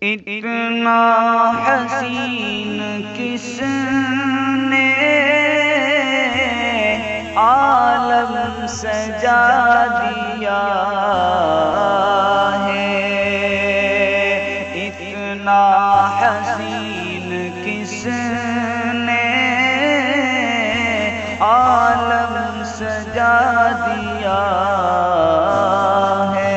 اتنا حسین کس نے عالم سجا دیا ہے، اتنا حسین کس نے عالم سجا دیا ہے،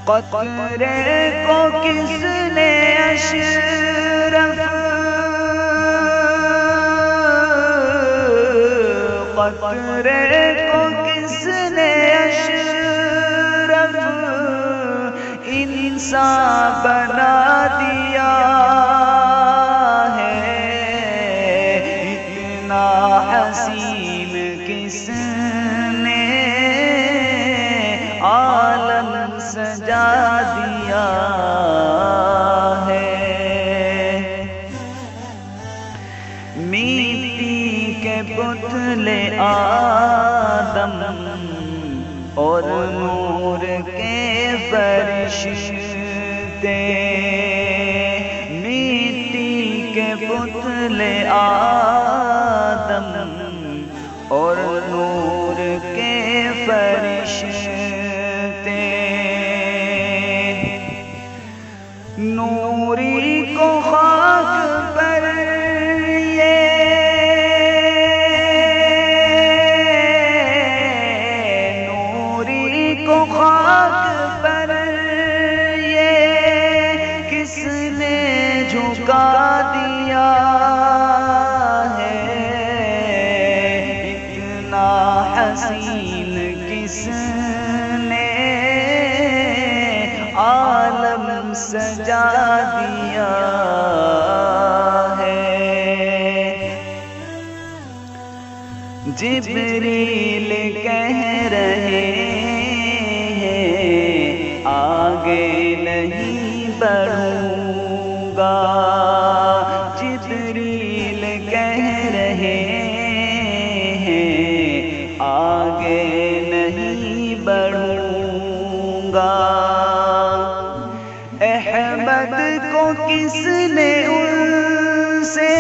قطرے کو کس نے اشرف، قطرے کو کس نے اشرف انسان بنا دیا ہے، اتنا حسین کس نے عالم سجا دیا ہے، مٹی کے پتلے آدم اور نور کے فرشتے، مٹی کے پتلے آدم اور نور کے فرشتے، نوری کو خاک پر خاک پر یہ کس نے جھکا دیا ہے، اتنا حسین کس نے عالم سجا دیا ہے، جبریل کہہ رہے آگے نہیں بڑھوں گا، جبریل کہہ رہے ہیں آگے نہیں بڑھوں گا، احمد کو کس نے ان سے،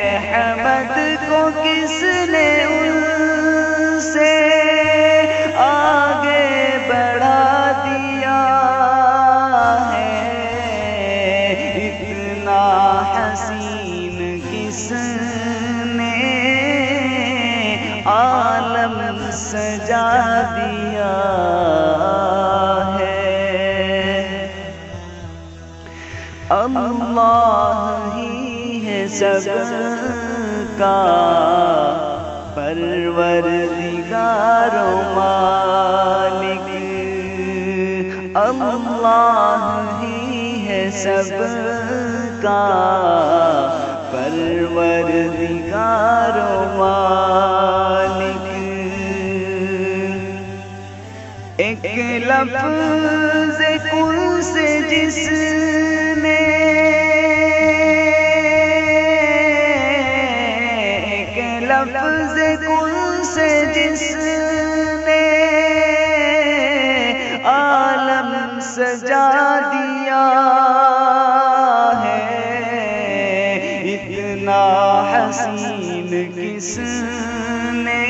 احمد کو کس نے ان سے آگے بڑھا دیا ہے، اتنا حسین کس نے عالم سجا دیا ہے، اللہ ہی ہے سب کا پروردگار و مالک، اللہ ہی ہے سب کا پروردگار و مالک، ایک لفظ کن سے جس نے، ایک لفظ کن سے جس نے عالم سجا دیا ہے، اتنا حسین کس نے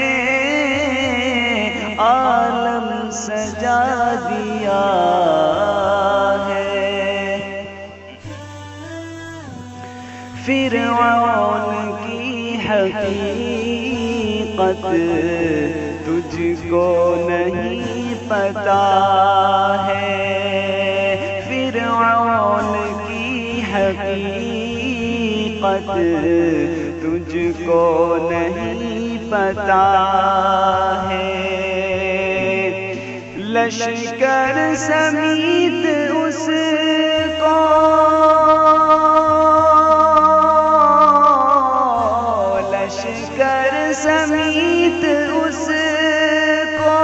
عالم سجا دیا ہے، فرعون کی حقیقت تجھ کو نہیں پتا ہے، فرعون کی حقیقت تجھ کو نہیں پتا ہے، لشکر سمیت اس کو، لشکر سمیت اس کو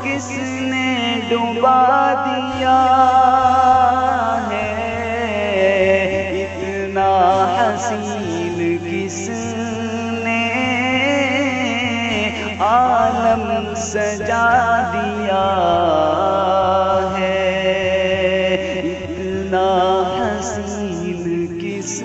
کس نے ڈبا دیا ہے، اتنا حسین کس نے عالم سجا دیا ہے، اتنا حسین کس